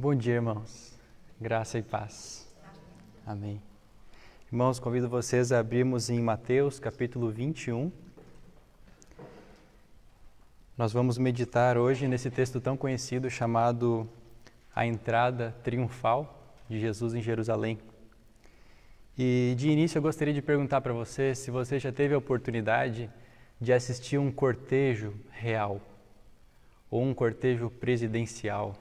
Bom dia, irmãos. Graça e paz. Amém. Irmãos, convido vocês a abrirmos em Mateus, capítulo 21. Nós vamos meditar hoje nesse texto tão conhecido chamado A Entrada Triunfal de Jesus em Jerusalém. E de início eu gostaria de perguntar para você se você já teve a oportunidade de assistir um cortejo real ou um cortejo presidencial.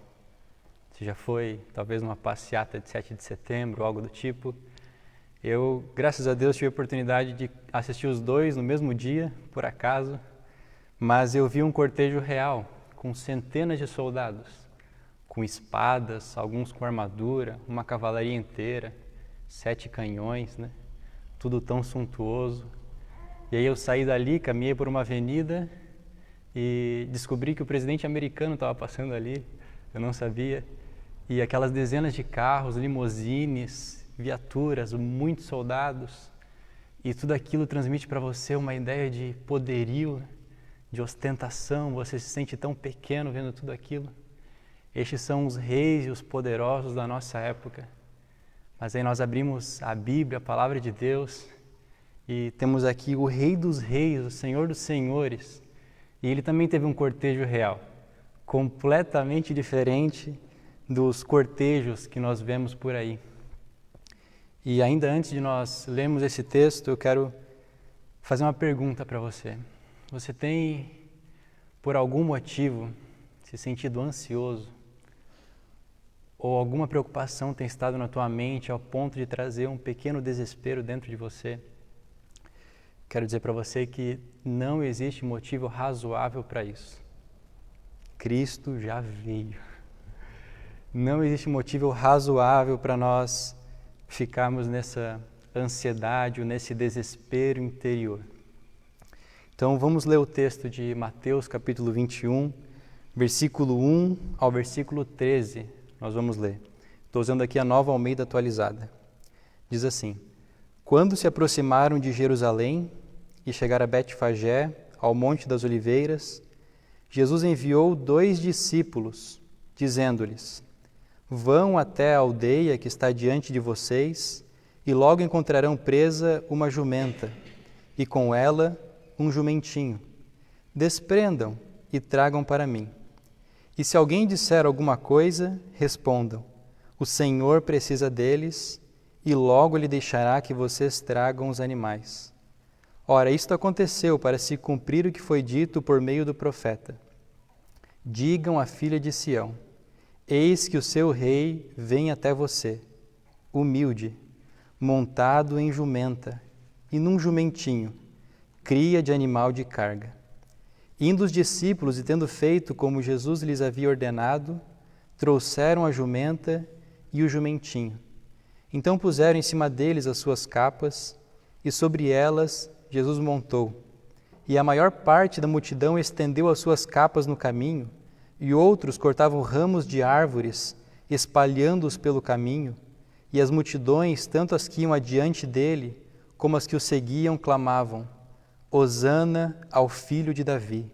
Você já foi, talvez, numa passeata de 7 de setembro, algo do tipo. Eu, graças a Deus, tive a oportunidade de assistir os dois no mesmo dia, por acaso, mas eu vi um cortejo real, com centenas de soldados, com espadas, alguns com armadura, uma cavalaria inteira, 7 canhões, né? Tudo tão suntuoso. E aí eu saí dali, caminhei por uma avenida e descobri que o presidente americano estava passando ali, eu não sabia. E aquelas dezenas de carros, limusines, viaturas, muitos soldados. E tudo aquilo transmite para você uma ideia de poderio, de ostentação. Você se sente tão pequeno vendo tudo aquilo. Estes são os reis e os poderosos da nossa época. Mas aí nós abrimos a Bíblia, a Palavra de Deus, e temos aqui o Rei dos Reis, o Senhor dos Senhores. E ele também teve um cortejo real, completamente diferente dos cortejos que nós vemos por aí. E ainda antes de nós lermos esse texto, eu quero fazer uma pergunta para você. Você tem, por algum motivo, se sentido ansioso? Ou alguma preocupação tem estado na tua mente ao ponto de trazer um pequeno desespero dentro de você? Quero dizer para você que não existe motivo razoável para isso. Cristo já veio. Não existe motivo razoável para nós ficarmos nessa ansiedade ou nesse desespero interior. Então vamos ler o texto de Mateus capítulo 21, versículo 1 ao versículo 13. Nós vamos ler. Estou usando aqui a Nova Almeida atualizada. Diz assim: Quando se aproximaram de Jerusalém e chegaram a Betfagé, ao Monte das Oliveiras, Jesus enviou 2 discípulos, dizendo-lhes: Vão até a aldeia que está diante de vocês e logo encontrarão presa uma jumenta e com ela um jumentinho. Desprendam e tragam para mim. E se alguém disser alguma coisa, respondam: O Senhor precisa deles e logo lhe deixará que vocês tragam os animais. Ora, isto aconteceu para se cumprir o que foi dito por meio do profeta. Digam à filha de Sião: Eis que o seu rei vem até você, humilde, montado em jumenta e num jumentinho, cria de animal de carga. Indo os discípulos e tendo feito como Jesus lhes havia ordenado, trouxeram a jumenta e o jumentinho. Então puseram em cima deles as suas capas e sobre elas Jesus montou. E a maior parte da multidão estendeu as suas capas no caminho, e outros cortavam ramos de árvores, espalhando-os pelo caminho, e as multidões, tanto as que iam adiante dele, como as que o seguiam, clamavam: Hosana ao Filho de Davi.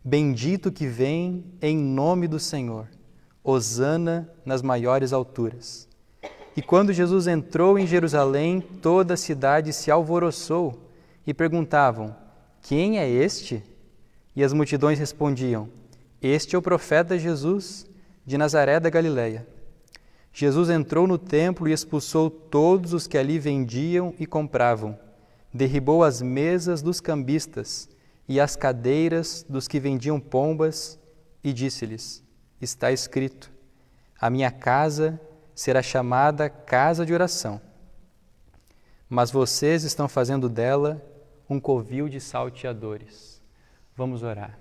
Bendito que vem em nome do Senhor. Hosana nas maiores alturas. E quando Jesus entrou em Jerusalém, toda a cidade se alvoroçou e perguntavam: Quem é este? E as multidões respondiam: Este é o profeta Jesus, de Nazaré da Galileia. Jesus entrou no templo e expulsou todos os que ali vendiam e compravam. Derribou as mesas dos cambistas e as cadeiras dos que vendiam pombas e disse-lhes: Está escrito: A minha casa será chamada casa de oração. Mas vocês estão fazendo dela um covil de salteadores. Vamos orar.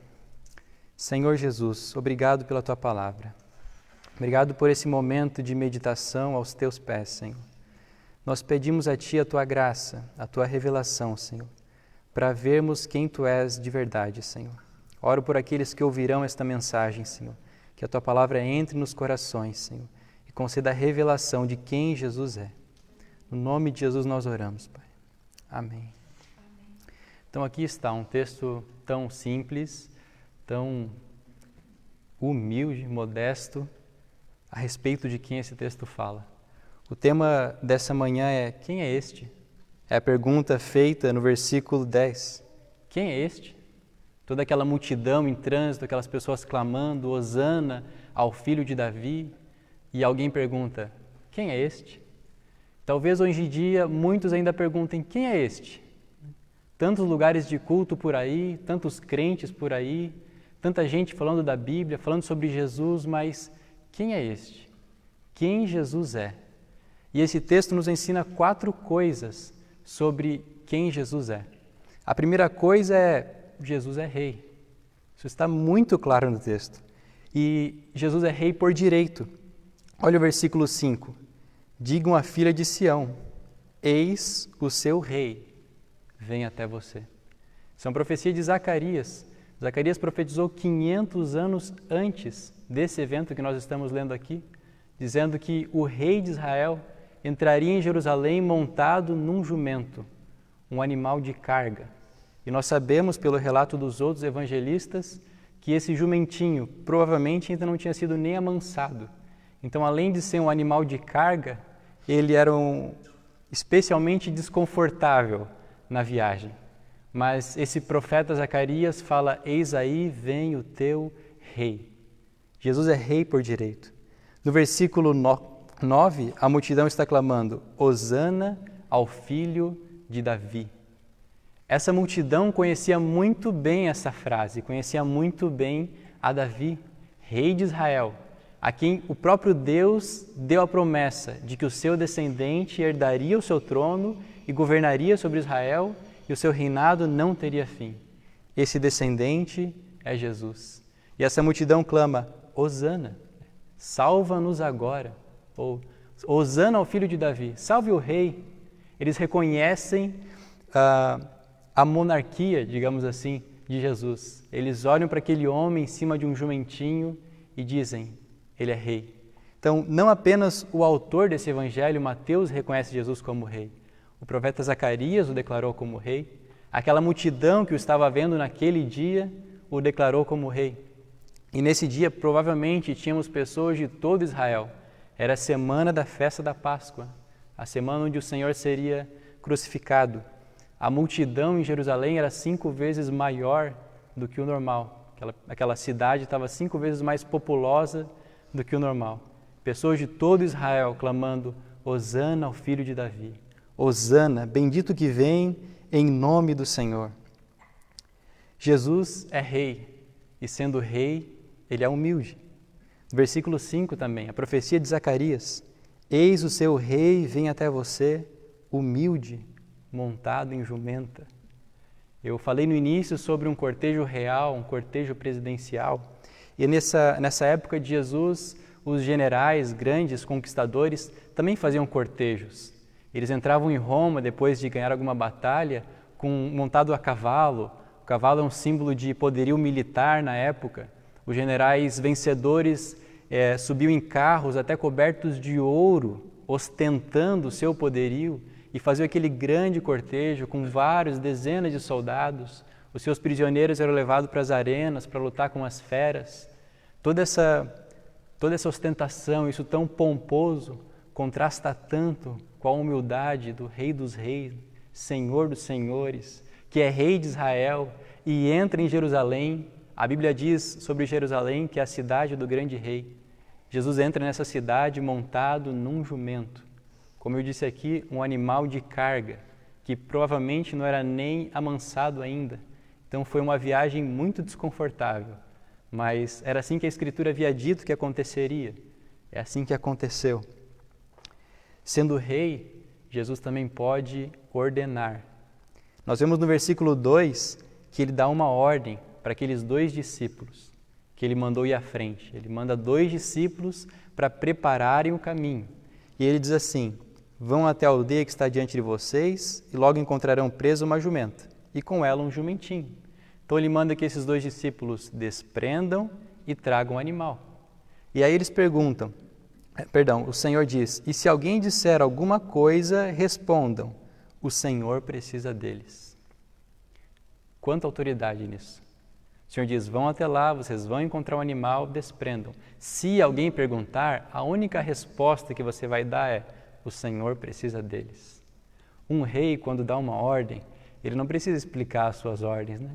Senhor Jesus, obrigado pela Tua palavra. Obrigado por esse momento de meditação aos Teus pés, Senhor. Nós pedimos a Ti a Tua graça, a Tua revelação, Senhor, para vermos quem Tu és de verdade, Senhor. Oro por aqueles que ouvirão esta mensagem, Senhor, que a Tua palavra entre nos corações, Senhor, e conceda a revelação de quem Jesus é. No nome de Jesus nós oramos, Pai. Amém. Então aqui está um texto tão simples, tão humilde, modesto, a respeito de quem esse texto fala. O tema dessa manhã é: quem é este? É a pergunta feita no versículo 10. Quem é este? Toda aquela multidão em trânsito, aquelas pessoas clamando, Hosana ao filho de Davi, e alguém pergunta: quem é este? Talvez hoje em dia muitos ainda perguntem: quem é este? Tantos lugares de culto por aí, tantos crentes por aí, tanta gente falando da Bíblia, falando sobre Jesus, mas quem é este? Quem Jesus é? E esse texto nos ensina 4 coisas sobre quem Jesus é. A primeira coisa é: Jesus é rei. Isso está muito claro no texto. E Jesus é rei por direito. Olha o versículo 5. Digam à filha de Sião: eis o seu rei, vem até você. Isso é uma profecia de Zacarias. Zacarias profetizou 500 anos antes desse evento que nós estamos lendo aqui, dizendo que o rei de Israel entraria em Jerusalém montado num jumento, um animal de carga. E nós sabemos, pelo relato dos outros evangelistas, que esse jumentinho provavelmente ainda não tinha sido nem amansado. Então, além de ser um animal de carga, ele era especialmente desconfortável na viagem. Mas esse profeta Zacarias fala: eis aí vem o teu rei. Jesus é rei por direito. No versículo 9, a multidão está clamando: Hosana ao filho de Davi. Essa multidão conhecia muito bem essa frase, conhecia muito bem a Davi, rei de Israel, a quem o próprio Deus deu a promessa de que o seu descendente herdaria o seu trono e governaria sobre Israel, e o seu reinado não teria fim. Esse descendente é Jesus. E essa multidão clama: Hosana, salva-nos agora. Ou Hosana ao filho de Davi, salve o rei. Eles reconhecem a monarquia, digamos assim, de Jesus. Eles olham para aquele homem em cima de um jumentinho e dizem: ele é rei. Então, não apenas o autor desse evangelho, Mateus, reconhece Jesus como rei. O profeta Zacarias o declarou como rei. Aquela multidão que o estava vendo naquele dia o declarou como rei. E nesse dia, provavelmente, tínhamos pessoas de todo Israel. Era a semana da festa da Páscoa, a semana onde o Senhor seria crucificado. A multidão em Jerusalém era 5 vezes maior do que o normal. Aquela cidade estava 5 vezes mais populosa do que o normal. Pessoas de todo Israel clamando: Hosana ao filho de Davi. Hosana, bendito que vem em nome do Senhor. Jesus é rei, e sendo rei, ele é humilde. Versículo 5 também, a profecia de Zacarias: eis o seu rei vem até você, humilde, montado em jumenta. Eu falei no início sobre um cortejo real, um cortejo presidencial, e nessa época de Jesus, os generais, grandes conquistadores, também faziam cortejos. Eles entravam em Roma depois de ganhar alguma batalha, montado a cavalo. O cavalo é um símbolo de poderio militar na época. Os generais vencedores subiam em carros até cobertos de ouro, ostentando o seu poderio, e faziam aquele grande cortejo com vários, dezenas de soldados. Os seus prisioneiros eram levados para as arenas para lutar com as feras. Toda essa ostentação, isso tão pomposo, contrasta tanto com a humildade do Rei dos Reis, Senhor dos Senhores, que é Rei de Israel e entra em Jerusalém. A Bíblia diz sobre Jerusalém que é a cidade do grande rei. Jesus entra nessa cidade montado num jumento. Como eu disse aqui, um animal de carga, que provavelmente não era nem amansado ainda. Então foi uma viagem muito desconfortável. Mas era assim que a Escritura havia dito que aconteceria. É assim que aconteceu. Sendo rei, Jesus também pode ordenar. Nós vemos no versículo 2 que ele dá uma ordem para aqueles 2 discípulos que ele mandou ir à frente. Ele manda 2 discípulos para prepararem o caminho. E ele diz assim: vão até a aldeia que está diante de vocês e logo encontrarão presa uma jumenta e com ela um jumentinho. Então ele manda que esses 2 discípulos desprendam e tragam o animal. E aí eles perguntam, o Senhor diz: e se alguém disser alguma coisa, respondam: o Senhor precisa deles. Quanta autoridade nisso. O Senhor diz, vão até lá, vocês vão encontrar um animal, desprendam. Se alguém perguntar, a única resposta que você vai dar é, o Senhor precisa deles. Um rei, quando dá uma ordem, ele não precisa explicar as suas ordens, né?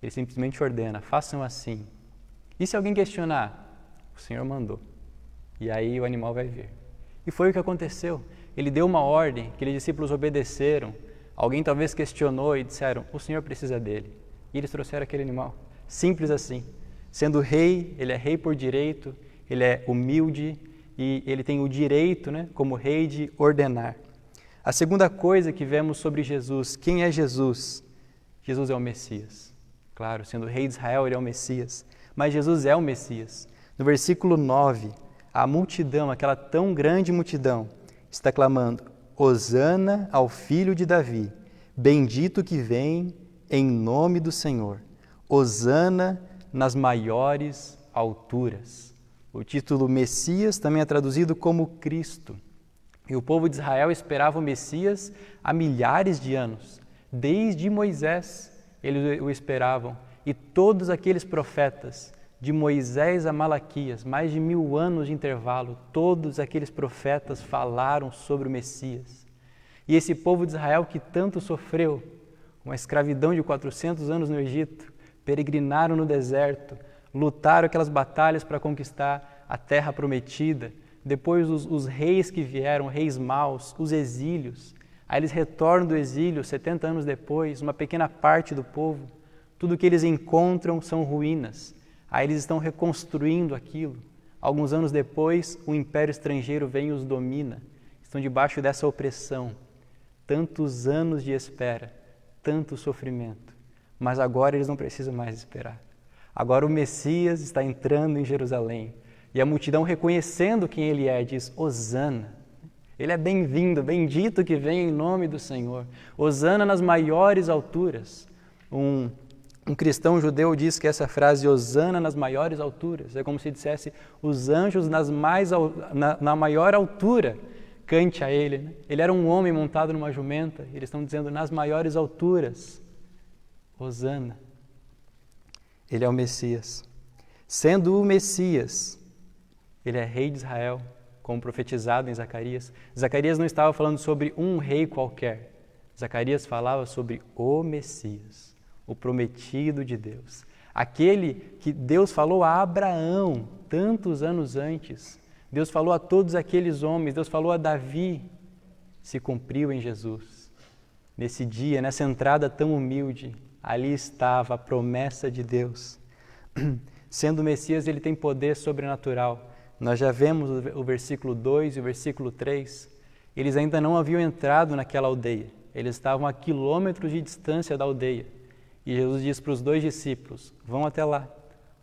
Ele simplesmente ordena, façam assim. E se alguém questionar, o Senhor mandou. E aí o animal vai vir. E foi o que aconteceu. Ele deu uma ordem, aqueles discípulos obedeceram. Alguém talvez questionou e disseram, o Senhor precisa dele. E eles trouxeram aquele animal. Simples assim. Sendo rei, ele é rei por direito, ele é humilde e ele tem o direito, né, como rei, de ordenar. A segunda coisa que vemos sobre Jesus, quem é Jesus? Jesus é o Messias. Claro, sendo rei de Israel, ele é o Messias. Mas Jesus é o Messias. No versículo 9, a multidão, aquela tão grande multidão, está clamando, Hosana ao filho de Davi, bendito que vem em nome do Senhor. Hosana nas maiores alturas. O título Messias também é traduzido como Cristo. E o povo de Israel esperava o Messias há milhares de anos. Desde Moisés, eles o esperavam. E todos aqueles profetas, de Moisés a Malaquias, mais de 1000 anos de intervalo, todos aqueles profetas falaram sobre o Messias. E esse povo de Israel que tanto sofreu, uma escravidão de 400 anos no Egito, peregrinaram no deserto, lutaram aquelas batalhas para conquistar a terra prometida, depois os reis que vieram, reis maus, os exílios, aí eles retornam do exílio 70 anos depois, uma pequena parte do povo, tudo que eles encontram são ruínas, aí eles estão reconstruindo aquilo. Alguns anos depois, o império estrangeiro vem e os domina, estão debaixo dessa opressão, tantos anos de espera, tanto sofrimento, mas agora eles não precisam mais esperar. Agora o Messias está entrando em Jerusalém e a multidão reconhecendo quem ele é, diz, Hosana. Ele é bem-vindo, bendito que vem em nome do Senhor. Hosana nas maiores alturas. Um cristão judeu diz que essa frase, Hosana nas maiores alturas, é como se dissesse, os anjos na maior altura, cante a ele. Né? Ele era um homem montado numa jumenta, eles estão dizendo, nas maiores alturas, Hosana. Ele é o Messias. Sendo o Messias, ele é rei de Israel, como profetizado em Zacarias. Zacarias não estava falando sobre um rei qualquer. Zacarias falava sobre o Messias, o prometido de Deus. Aquele que Deus falou a Abraão tantos anos antes. Deus falou a todos aqueles homens, Deus falou a Davi, se cumpriu em Jesus. Nesse dia, nessa entrada tão humilde, ali estava a promessa de Deus. Sendo o Messias, ele tem poder sobrenatural. Nós já vemos o versículo 2 e o versículo 3. Eles ainda não haviam entrado naquela aldeia. Eles estavam a quilômetros de distância da aldeia. E Jesus diz para os 2 discípulos, vão até lá.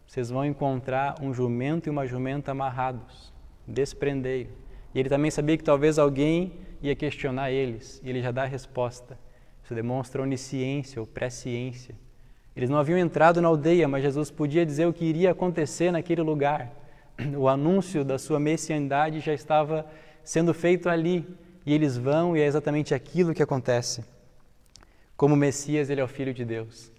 Vocês vão encontrar um jumento e uma jumenta amarrados. Desprendei-o. E ele também sabia que talvez alguém ia questionar eles. E ele já dá a resposta. Isso demonstra onisciência ou presciência. Eles não haviam entrado na aldeia, mas Jesus podia dizer o que iria acontecer naquele lugar. O anúncio da sua messianidade já estava sendo feito ali. E eles vão e é exatamente aquilo que acontece. Como Messias, ele é o Filho de Deus.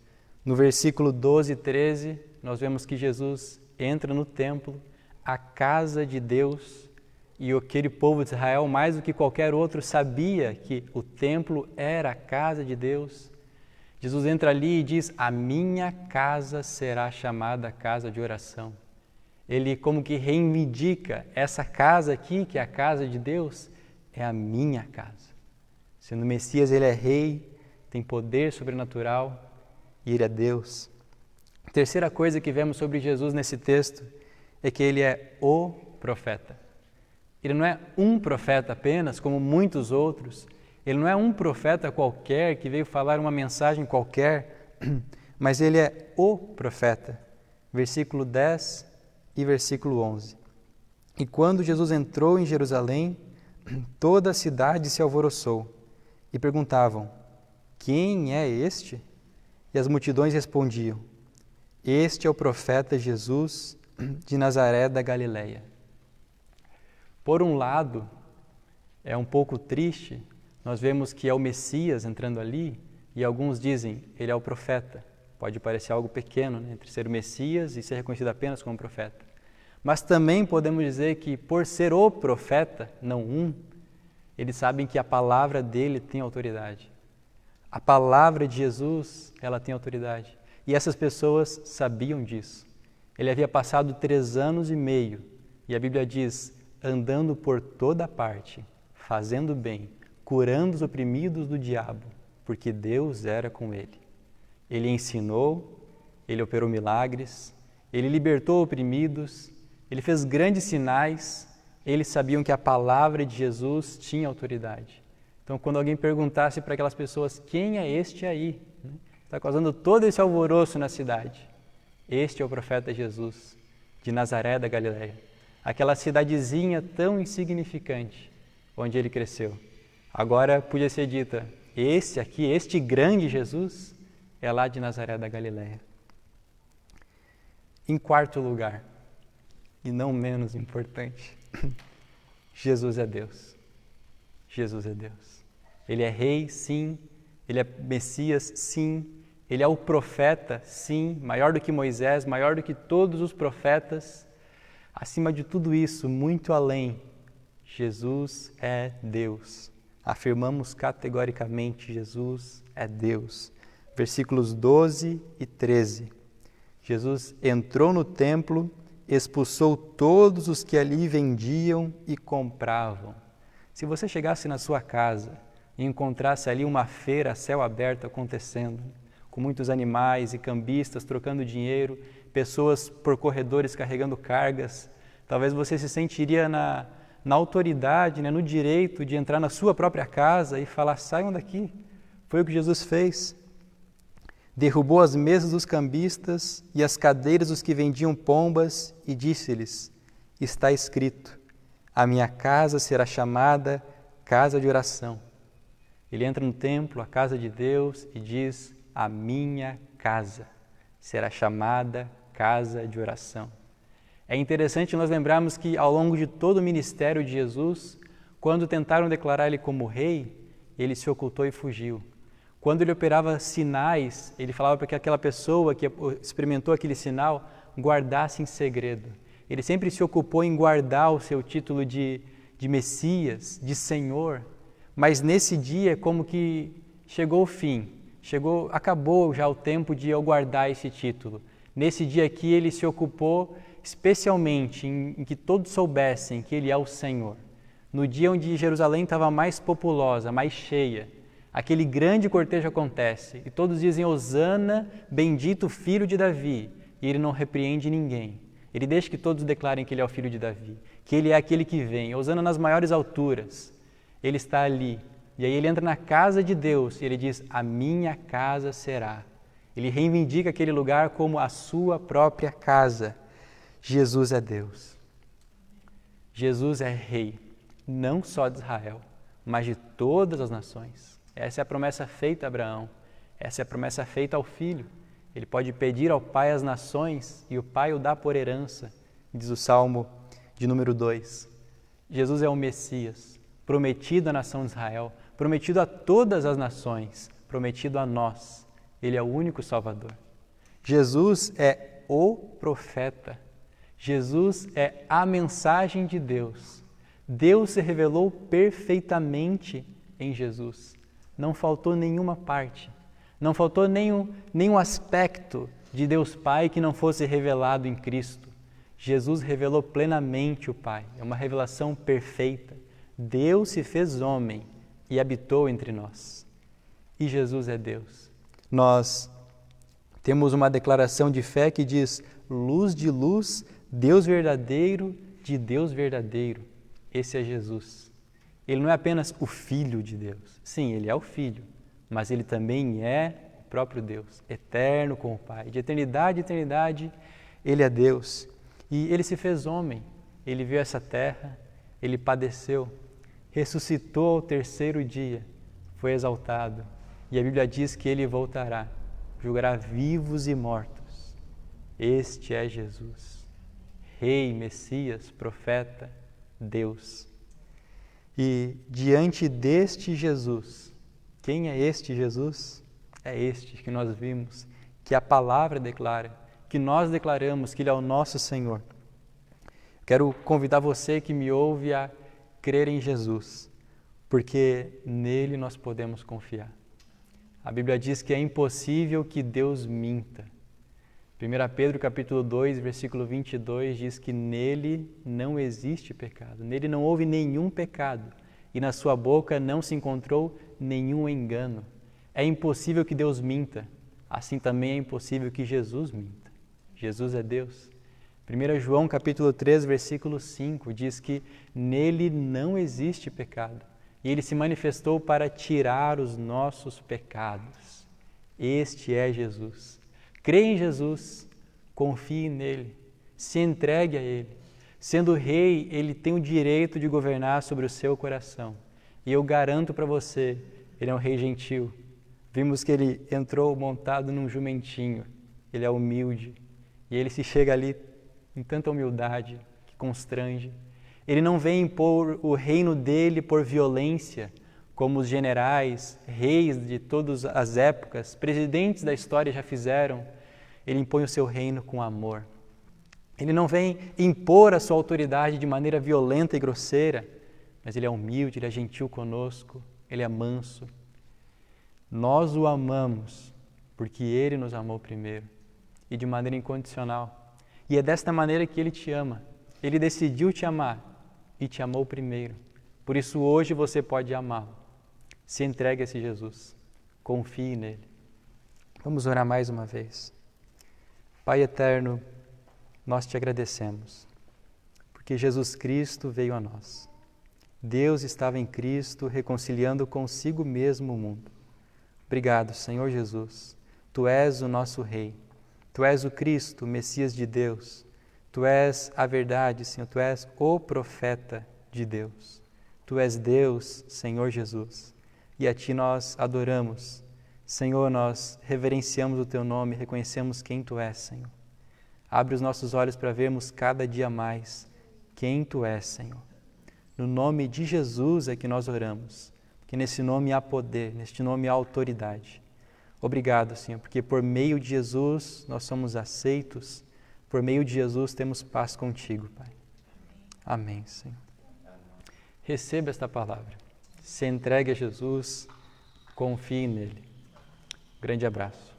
No versículo 12 e 13, nós vemos que Jesus entra no templo, a casa de Deus, e aquele povo de Israel, mais do que qualquer outro, sabia que o templo era a casa de Deus. Jesus entra ali e diz, a minha casa será chamada casa de oração. Ele como que reivindica essa casa aqui, que é a casa de Deus, é a minha casa. Sendo Messias, ele é rei, tem poder sobrenatural e ele é Deus. A terceira coisa que vemos sobre Jesus nesse texto é que ele é o profeta. Ele não é um profeta apenas, como muitos outros. Ele não é um profeta qualquer que veio falar uma mensagem qualquer, mas ele é o profeta. Versículo 10 e versículo 11. E quando Jesus entrou em Jerusalém, toda a cidade se alvoroçou e perguntavam, quem é este? E as multidões respondiam, este é o profeta Jesus de Nazaré da Galileia. Por um lado, é um pouco triste, nós vemos que é o Messias entrando ali, e alguns dizem, ele é o profeta. Pode parecer algo pequeno, né, entre ser o Messias e ser reconhecido apenas como profeta. Mas também podemos dizer que, por ser o profeta, não um, eles sabem que a palavra dele tem autoridade. A palavra de Jesus, ela tem autoridade. E essas pessoas sabiam disso. Ele havia passado 3 anos e meio, e a Bíblia diz, andando por toda parte, fazendo bem, curando os oprimidos do diabo, porque Deus era com ele. Ele ensinou, ele operou milagres, ele libertou oprimidos, ele fez grandes sinais, eles sabiam que a palavra de Jesus tinha autoridade. Então, quando alguém perguntasse para aquelas pessoas, quem é este aí? Está causando todo esse alvoroço na cidade. Este é o profeta Jesus, de Nazaré da Galileia, aquela cidadezinha tão insignificante, onde ele cresceu. Agora podia ser dita, esse aqui, este grande Jesus, é lá de Nazaré da Galileia. Em quarto lugar, e não menos importante, Jesus é Deus. Jesus é Deus. Ele é rei, sim. Ele é Messias, sim. Ele é o profeta, sim. Maior do que Moisés, maior do que todos os profetas. Acima de tudo isso, muito além, Jesus é Deus. Afirmamos categoricamente, Jesus é Deus. Versículos 12 e 13. Jesus entrou no templo, expulsou todos os que ali vendiam e compravam. Se você chegasse na sua casa e encontrasse ali uma feira a céu aberto acontecendo, com muitos animais e cambistas trocando dinheiro, pessoas por corredores carregando cargas, talvez você se sentiria na autoridade, no direito de entrar na sua própria casa e falar, saiam daqui. Foi o que Jesus fez. Derrubou as mesas dos cambistas e as cadeiras dos que vendiam pombas e disse-lhes, está escrito, a minha casa será chamada casa de oração. Ele entra no templo, a casa de Deus, e diz, a minha casa será chamada casa de oração. É interessante nós lembrarmos que ao longo de todo o ministério de Jesus, quando tentaram declarar ele como rei, ele se ocultou e fugiu. Quando ele operava sinais, ele falava para que aquela pessoa que experimentou aquele sinal guardasse em segredo. Ele sempre se ocupou em guardar o seu título de Messias, de Senhor. Mas nesse dia, como que chegou o fim, acabou já o tempo de eu guardar esse título. Nesse dia aqui, ele se ocupou especialmente em que todos soubessem que ele é o Senhor. No dia onde Jerusalém estava mais populosa, mais cheia, aquele grande cortejo acontece e todos dizem, Hosana, bendito filho de Davi, e ele não repreende ninguém. Ele deixa que todos declarem que ele é o filho de Davi, que ele é aquele que vem, Hosana nas maiores alturas. Ele está ali, e aí ele entra na casa de Deus e ele diz, a minha casa será. Ele reivindica aquele lugar como a sua própria casa. Jesus é Deus. Jesus é rei, não só de Israel, mas de todas as nações. Essa é a promessa feita a Abraão, essa é a promessa feita ao filho. Ele pode pedir ao Pai as nações e o Pai o dá por herança, diz o Salmo de número 2. Jesus é o Messias, prometido à nação de Israel, prometido a todas as nações, prometido a nós. Ele é o único Salvador. Jesus é o profeta. Jesus é a mensagem de Deus. Deus se revelou perfeitamente em Jesus. Não faltou nenhuma parte. Não faltou nenhum aspecto de Deus Pai que não fosse revelado em Cristo. Jesus revelou plenamente o Pai. É uma revelação perfeita. Deus se fez homem e habitou entre nós. E Jesus é Deus. Nós temos uma declaração de fé que diz, luz de luz, Deus verdadeiro de Deus verdadeiro. Esse é Jesus. Ele não é apenas o Filho de Deus. Sim, ele é o Filho, mas ele também é o próprio Deus, eterno com o Pai. De eternidade a eternidade, ele é Deus. E ele se fez homem, ele veio a essa terra, ele padeceu, ressuscitou ao terceiro dia, foi exaltado. E a Bíblia diz que ele voltará, julgará vivos e mortos. Este é Jesus, Rei, Messias, Profeta, Deus. E diante deste Jesus, quem é este Jesus? É este que nós vimos, que a palavra declara, que nós declaramos que Ele é o nosso Senhor. Quero convidar você que me ouve a crer em Jesus, porque nele nós podemos confiar. A Bíblia diz que é impossível que Deus minta. 1 Pedro capítulo 2, versículo 22 diz que nele não existe pecado, nele não houve nenhum pecado e na sua boca não se encontrou nenhum engano. É impossível que Deus minta, assim também é impossível que Jesus minta. Jesus é Deus. 1 João capítulo 3, versículo 5 diz que nele não existe pecado e ele se manifestou para tirar os nossos pecados. Este é Jesus. Creia em Jesus, confie nele, se entregue a ele. Sendo rei, ele tem o direito de governar sobre o seu coração. E eu garanto para você, ele é um rei gentil. Vimos que ele entrou montado num jumentinho, ele é humilde. E ele se chega ali em tanta humildade que constrange. Ele não vem impor o reino dele por violência, como os generais, reis de todas as épocas, presidentes da história já fizeram. Ele impõe o seu reino com amor. Ele não vem impor a sua autoridade de maneira violenta e grosseira, mas ele é humilde, ele é gentil conosco, ele é manso. Nós o amamos porque ele nos amou primeiro e de maneira incondicional. E é desta maneira que ele te ama. Ele decidiu te amar e te amou primeiro. Por isso hoje você pode amá-lo. Se entregue a esse Jesus. Confie nele. Vamos orar mais uma vez. Pai eterno, nós te agradecemos, porque Jesus Cristo veio a nós. Deus estava em Cristo reconciliando consigo mesmo o mundo. Obrigado, Senhor Jesus. Tu és o nosso Rei. Tu és o Cristo, o Messias de Deus. Tu és a verdade, Senhor. Tu és o profeta de Deus. Tu és Deus, Senhor Jesus. E a Ti nós adoramos. Senhor, nós reverenciamos o Teu nome, reconhecemos quem Tu és, Senhor. Abre os nossos olhos para vermos cada dia mais quem Tu és, Senhor. No nome de Jesus é que nós oramos, porque nesse nome há poder, neste nome há autoridade. Obrigado, Senhor, porque por meio de Jesus nós somos aceitos, por meio de Jesus temos paz contigo, Pai. Amém, Senhor. Receba esta palavra, se entregue a Jesus, confie nele. Grande abraço.